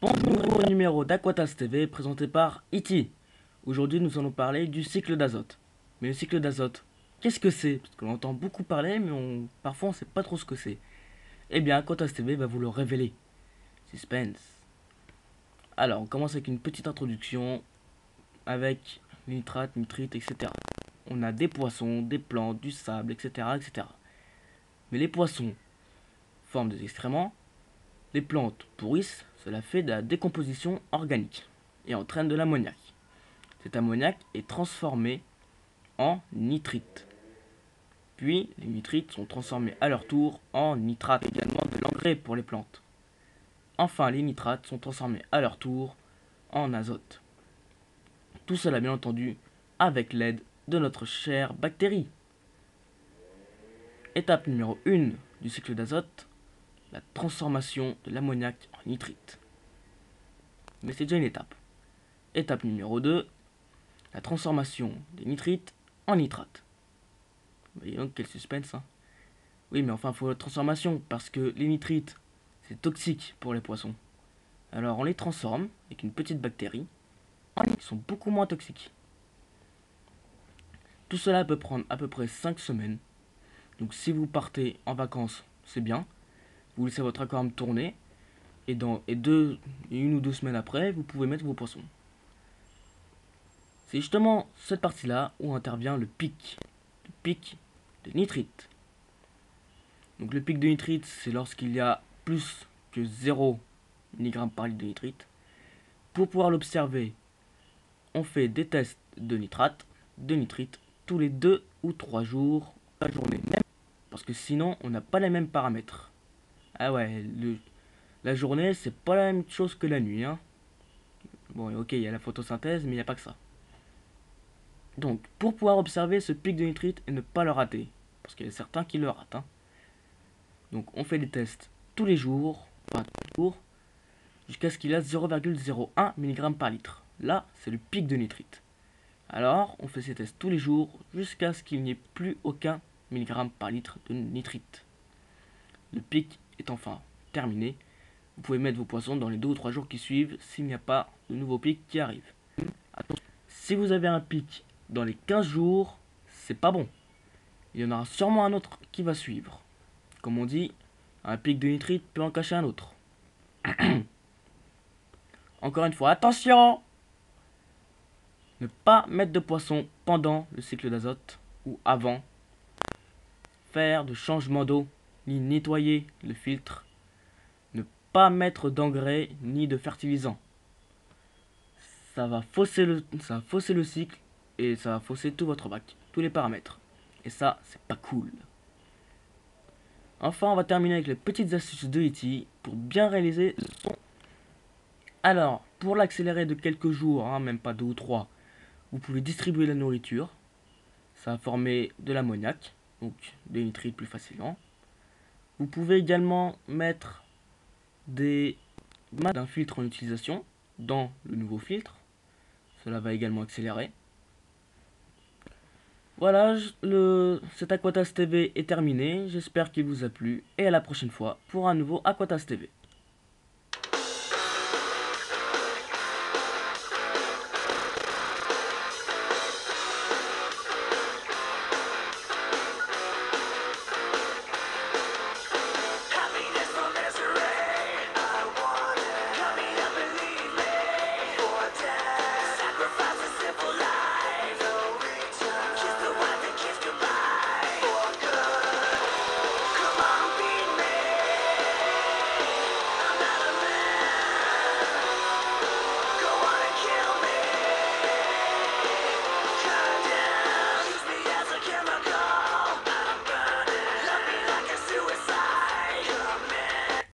Bonjour, nouveau numéro d'Aquatas TV présenté par Iti. Aujourd'hui, nous allons parler du cycle d'azote. Mais le cycle d'azote, qu'est-ce que c'est? Parce que l'on entend beaucoup parler, mais parfois on ne sait pas trop ce que c'est. Eh bien, Aquatas TV va vous le révéler. Suspense. Alors, on commence avec une petite introduction avec nitrate, nitrite, etc. On a des poissons, des plantes, du sable, etc., etc. Mais les poissons forment des excréments. Les plantes pourrissent, cela fait de la décomposition organique et entraîne de l'ammoniac. Cet ammoniac est transformé en nitrite. Puis les nitrites sont transformés à leur tour en nitrate, également de l'engrais pour les plantes. Enfin, les nitrates sont transformés à leur tour en azote. Tout cela bien entendu avec l'aide de notre chère bactérie. Étape numéro 1 du cycle d'azote, la transformation de l'ammoniac en nitrite. Mais c'est déjà une étape. Étape numéro 2, la transformation des nitrites en nitrate. Voyez donc quel suspense, hein. Oui, mais enfin, il faut la transformation, parce que les nitrites, c'est toxique pour les poissons. Alors on les transforme avec une petite bactérie, qui sont beaucoup moins toxiques. Tout cela peut prendre à peu près 5 semaines. Donc si vous partez en vacances, c'est bien. Vous laissez votre aquarium tourner, et une ou deux semaines après, vous pouvez mettre vos poissons. C'est justement cette partie-là où intervient le pic de nitrite. Donc le pic de nitrite, c'est lorsqu'il y a plus que 0 mg par litre de nitrite. Pour pouvoir l'observer, on fait des tests de nitrite, tous les 2 ou 3 jours la journée. Parce que sinon, on n'a pas les mêmes paramètres. Ah ouais, la journée, c'est pas la même chose que la nuit, hein. Bon, ok, il y a la photosynthèse, mais il n'y a pas que ça. Donc, pour pouvoir observer ce pic de nitrite et ne pas le rater, parce qu'il y a certains qui le ratent, hein. Donc, on fait des tests tous les jours, jusqu'à ce qu'il y ait 0,01 mg par litre. Là, c'est le pic de nitrite. Alors, on fait ces tests tous les jours jusqu'à ce qu'il n'y ait plus aucun milligramme par litre de nitrite. Le pic est enfin terminé. Vous pouvez mettre vos poissons dans les 2 ou 3 jours qui suivent s'il n'y a pas de nouveau pic qui arrive. Attention, si vous avez un pic dans les 15 jours, c'est pas bon. Il y en aura sûrement un autre qui va suivre. Comme on dit, un pic de nitrite peut en cacher un autre. Encore une fois, attention! Ne pas mettre de poisson pendant le cycle d'azote ou avant. Faire de changement d'eau, ni nettoyer le filtre. Ne pas mettre d'engrais ni de fertilisant. Ça va fausser le cycle et ça va fausser tout votre bac, tous les paramètres. Et ça, c'est pas cool. Enfin, on va terminer avec les petites astuces de E.T. pour bien réaliser le son. Alors, pour l'accélérer de quelques jours, hein, même pas 2 ou 3, vous pouvez distribuer la nourriture. Ça va former de l'ammoniac, donc des nitrites plus facilement. Vous pouvez également mettre d'un filtre en utilisation dans le nouveau filtre. Cela va également accélérer. Voilà, cet Aquatas TV est terminé. J'espère qu'il vous a plu et à la prochaine fois pour un nouveau Aquatas TV.